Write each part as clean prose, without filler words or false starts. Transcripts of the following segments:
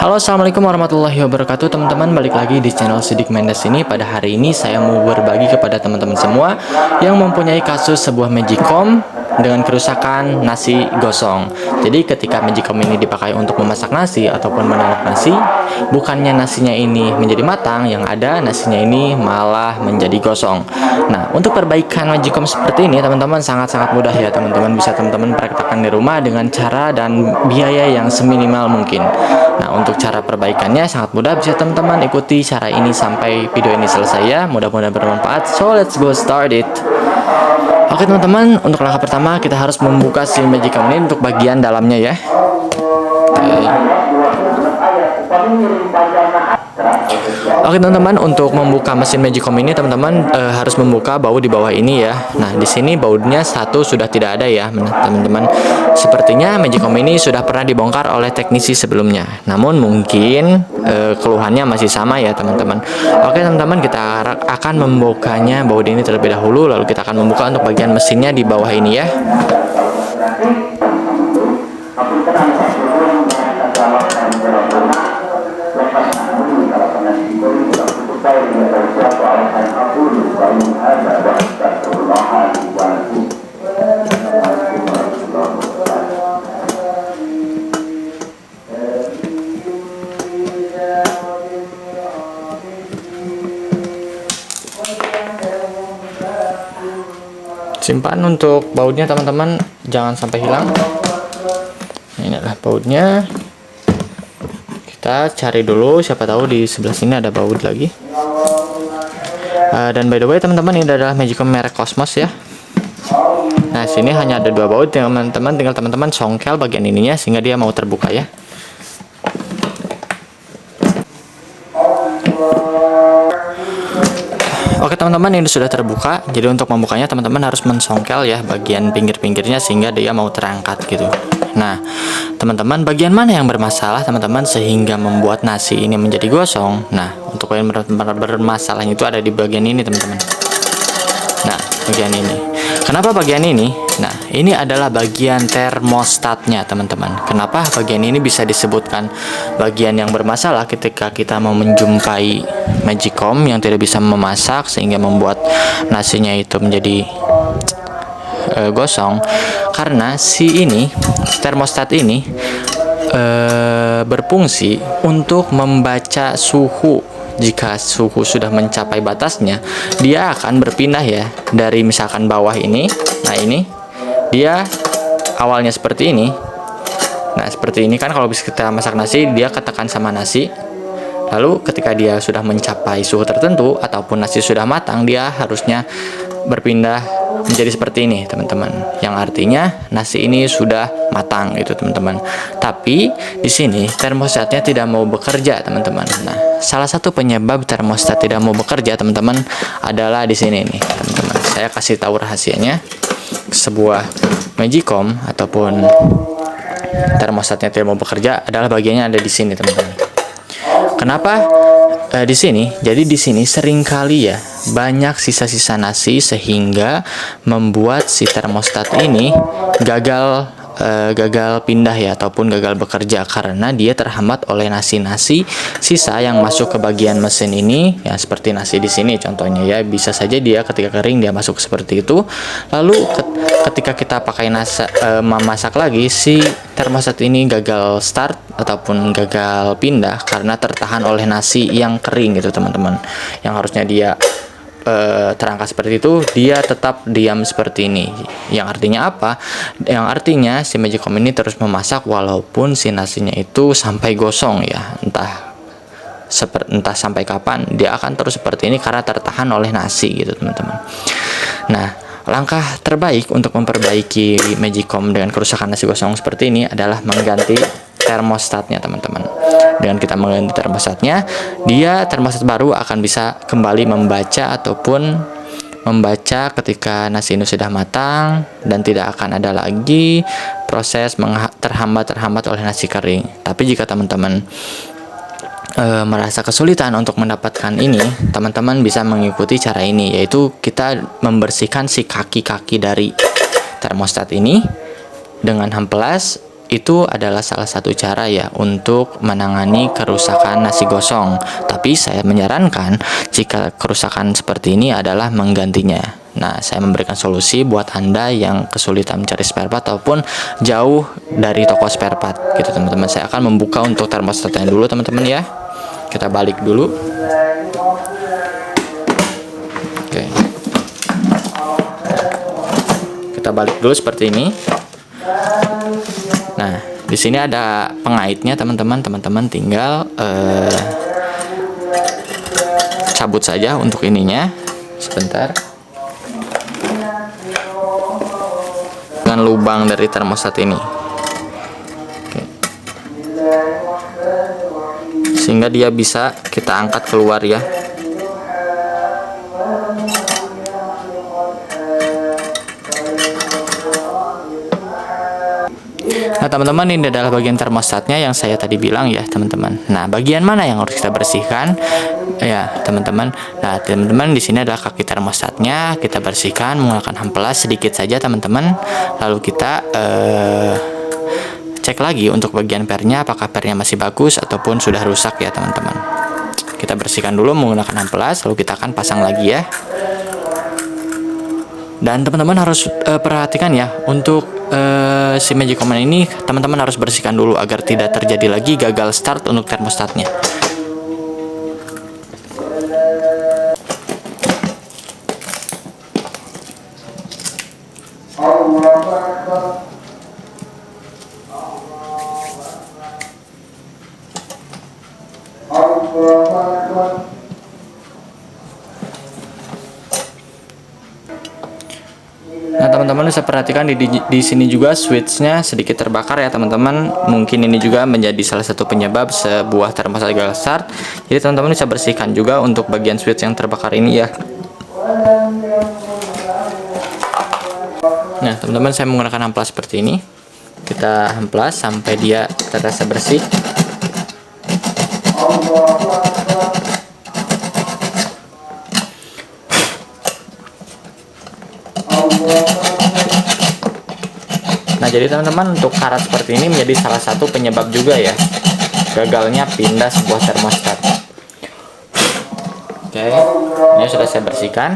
Halo, assalamualaikum warahmatullahi wabarakatuh teman-teman. Balik lagi di channel Sidik Mendes ini. Pada hari ini saya mau berbagi kepada teman-teman semua yang mempunyai kasus sebuah magicom dengan kerusakan nasi gosong. Jadi ketika magicom ini dipakai untuk memasak nasi ataupun menolak nasi, bukannya nasinya ini menjadi matang, yang ada nasinya ini malah menjadi gosong. Nah, untuk perbaikan magicom seperti ini teman-teman sangat-sangat mudah ya teman-teman. Bisa teman-teman praktekkan di rumah dengan cara dan biaya yang seminimal mungkin. Nah, untuk cara perbaikannya sangat mudah, bisa teman-teman ikuti cara ini sampai video ini selesai ya. Mudah-mudahan bermanfaat. So let's go start it. Oke teman-teman, untuk langkah pertama kita harus membuka si magicom ini untuk bagian dalamnya ya. Oke teman-teman, untuk membuka mesin magicom ini teman-teman harus membuka baut di bawah ini ya. Nah, di sini bautnya satu sudah tidak ada ya teman-teman. Sepertinya magicom ini sudah pernah dibongkar oleh teknisi sebelumnya. Namun mungkin keluhannya masih sama ya teman-teman. Oke teman-teman, kita akan membukanya baut ini terlebih dahulu, lalu kita akan membuka untuk bagian mesinnya di bawah ini ya. Simpan untuk bautnya teman-teman, jangan sampai hilang. Ini adalah bautnya. Kita cari dulu, siapa tahu di sebelah sini ada baut lagi. Dan by the way teman-teman, ini adalah magicom merek Cosmos ya. Nah, sini hanya ada dua baut teman-teman, tinggal teman-teman songkel bagian ininya sehingga dia mau terbuka ya. Oke teman-teman, ini sudah terbuka. Jadi untuk membukanya teman-teman harus mensongkel ya bagian pinggir-pinggirnya sehingga dia mau terangkat gitu. Nah teman-teman, bagian mana yang bermasalah teman-teman sehingga membuat nasi ini menjadi gosong? Nah, untuk yang bermasalah itu ada di bagian ini teman-teman. Nah, bagian ini. Kenapa bagian ini? Nah, ini adalah bagian termostatnya teman-teman. Kenapa bagian ini bisa disebutkan bagian yang bermasalah ketika kita mau menjumpai magicom yang tidak bisa memasak sehingga membuat nasinya itu menjadi gosong? Karena si ini, termostat ini berfungsi untuk membaca suhu. Jika suhu sudah mencapai batasnya, dia akan berpindah ya dari misalkan bawah ini. Nah, ini dia awalnya seperti ini. Nah, seperti ini kan kalau bisa kita masak nasi, dia ketekan sama nasi. Lalu ketika dia sudah mencapai suhu tertentu ataupun nasi sudah matang, dia harusnya berpindah menjadi seperti ini teman-teman, yang artinya nasi ini sudah matang gitu teman-teman. Tapi di sini termostatnya tidak mau bekerja teman-teman. Nah, salah satu penyebab termostat tidak mau bekerja teman-teman adalah di sini nih teman-teman. Saya kasih tahu rahasianya. Sebuah magicom ataupun termostatnya tidak mau bekerja adalah bagiannya ada di sini teman-teman. Kenapa di sini? Jadi di sini seringkali ya banyak sisa-sisa nasi sehingga membuat si termostat ini gagal pindah ya ataupun gagal bekerja karena dia terhambat oleh nasi-nasi sisa yang masuk ke bagian mesin ini ya, seperti nasi di sini contohnya ya. Bisa saja dia ketika kering dia masuk seperti itu, lalu ketika kita pakai memasak lagi, si termostat ini gagal start ataupun gagal pindah karena tertahan oleh nasi yang kering gitu teman-teman. Yang harusnya dia terangkat seperti itu, dia tetap diam seperti ini. Yang artinya apa? Yang artinya si magicom ini terus memasak walaupun si nasinya itu sampai gosong ya. Entah sampai kapan dia akan terus seperti ini karena tertahan oleh nasi gitu teman-teman. Nah, langkah terbaik untuk memperbaiki magicom dengan kerusakan nasi gosong seperti ini adalah mengganti termostatnya teman-teman. Dengan kita mengganti termostatnya, termostat baru akan bisa kembali membaca ataupun membaca ketika nasi ini sudah matang dan tidak akan ada lagi proses terhambat oleh nasi kering. Tapi jika teman-teman merasa kesulitan untuk mendapatkan ini, teman-teman bisa mengikuti cara ini, yaitu kita membersihkan si kaki-kaki dari termostat ini dengan amplas. itu adalah salah satu cara ya untuk menangani kerusakan nasi gosong. Tapi saya menyarankan jika kerusakan seperti ini adalah menggantinya. Nah, saya memberikan solusi buat Anda yang kesulitan mencari spare part ataupun jauh dari toko spare part gitu teman-teman. Saya akan membuka untuk termostatnya dulu teman-teman ya. Kita balik dulu. Oke. Kita balik dulu seperti ini. Nah, di sini ada pengaitnya teman-teman. Teman-teman tinggal cabut saja untuk ininya. Sebentar. Dengan lubang dari termostat ini. Oke. Sehingga dia bisa kita angkat keluar ya. Nah teman-teman, ini adalah bagian termostatnya yang saya tadi bilang ya teman-teman. Nah bagian mana yang harus kita bersihkan ya teman-teman? Nah teman-teman, di sini adalah kaki termostatnya. Kita bersihkan menggunakan amplas sedikit saja teman-teman. Lalu kita cek lagi untuk bagian pernya, apakah pernya masih bagus ataupun sudah rusak ya teman-teman. Kita bersihkan dulu menggunakan amplas, lalu kita akan pasang lagi ya. Dan teman-teman harus perhatikan ya, untuk si Magic Command ini teman-teman harus bersihkan dulu agar tidak terjadi lagi gagal start untuk termostatnya. Nah teman-teman bisa perhatikan di sini juga switchnya sedikit terbakar ya teman-teman. Mungkin ini juga menjadi salah satu penyebab sebuah termostat gagal start. Jadi teman-teman bisa bersihkan juga untuk bagian switch yang terbakar ini ya. Nah teman-teman, saya menggunakan amplas seperti ini. Kita amplas sampai dia terasa bersih. Nah jadi teman-teman, untuk karat seperti ini menjadi salah satu penyebab juga ya gagalnya pindah sebuah termostat. Oke, ini sudah saya bersihkan.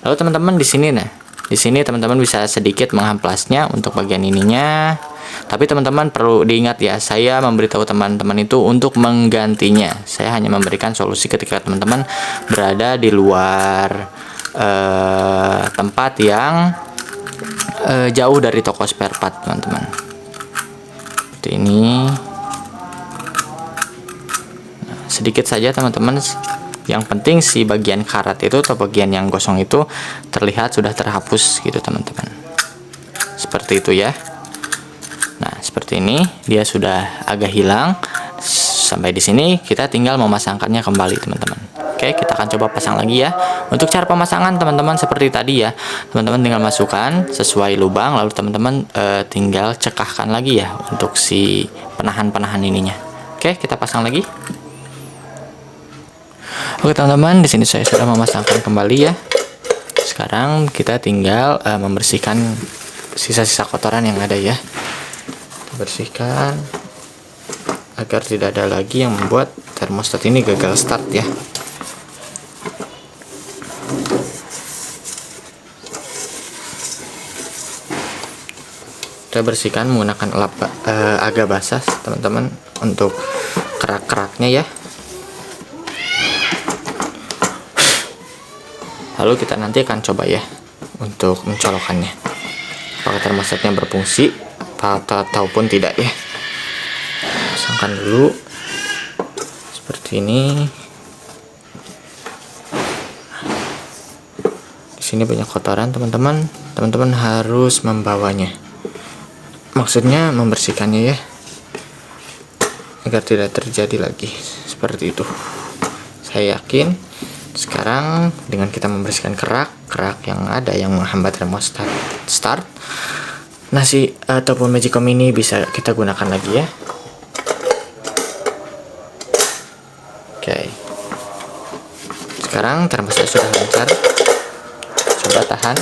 Lalu teman-teman di sini teman-teman bisa sedikit mengamplasnya untuk bagian ininya. Tapi teman-teman perlu diingat ya, saya memberitahu teman-teman itu untuk menggantinya. Saya hanya memberikan solusi ketika teman-teman berada di luar tempat yang jauh dari toko spare part teman-teman. Seperti ini. Nah, sedikit saja teman-teman. Yang penting si bagian karat itu atau bagian yang gosong itu terlihat sudah terhapus gitu teman-teman. Seperti itu ya. Nah seperti ini, dia sudah agak hilang. Sampai di sini kita tinggal memasangkannya kembali teman-teman. Oke, kita akan coba pasang lagi ya. Untuk cara pemasangan teman-teman seperti tadi ya. Teman-teman tinggal masukkan sesuai lubang, lalu teman-teman tinggal cekahkan lagi ya untuk si penahan-penahan ininya. Oke, kita pasang lagi. Oke teman-teman, di sini saya sudah memasangkan kembali ya. Sekarang kita tinggal membersihkan sisa-sisa kotoran yang ada ya. Bersihkan agar tidak ada lagi yang membuat termostat ini gagal start ya. Kita bersihkan menggunakan agak basah teman-teman untuk kerak-keraknya ya. Lalu kita nanti akan coba ya untuk mencolokannya, apakah termostatnya berfungsi ataupun tidak ya. Pasangkan dulu seperti ini. Di sini banyak kotoran teman-teman. Teman-teman harus membawanya. Maksudnya membersihkannya ya, agar tidak terjadi lagi seperti itu. Saya yakin sekarang dengan kita membersihkan kerak yang ada yang menghambat termostat start, nasi ataupun Magicom ini bisa kita gunakan lagi ya. Oke, sekarang termostat sudah lancar. Coba tahan,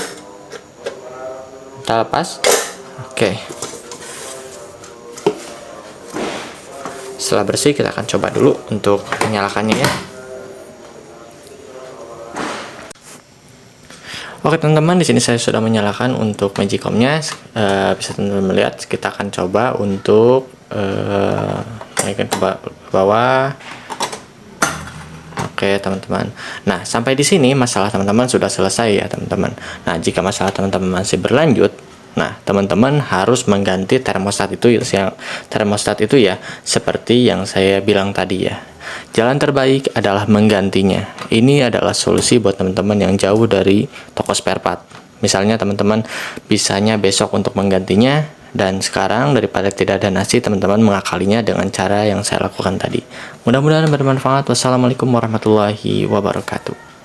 kita lepas. Oke. Setelah bersih, kita akan coba dulu untuk menyalakannya ya. Oke teman-teman, di sini saya sudah menyalakan untuk magicomnya. Bisa teman-teman melihat. Kita akan coba untuk naikkan ke bawah. Oke teman-teman. Nah, sampai di sini masalah teman-teman sudah selesai ya teman-teman. Nah, jika masalah teman-teman masih berlanjut, nah teman-teman harus mengganti termostat itu ya, seperti yang saya bilang tadi ya. Jalan terbaik adalah menggantinya. Ini adalah solusi buat teman-teman yang jauh dari toko spare part. Misalnya teman-teman bisanya besok untuk menggantinya, dan sekarang daripada tidak ada nasi, teman-teman mengakalinya dengan cara yang saya lakukan tadi. Mudah-mudahan bermanfaat. Wassalamualaikum warahmatullahi wabarakatuh.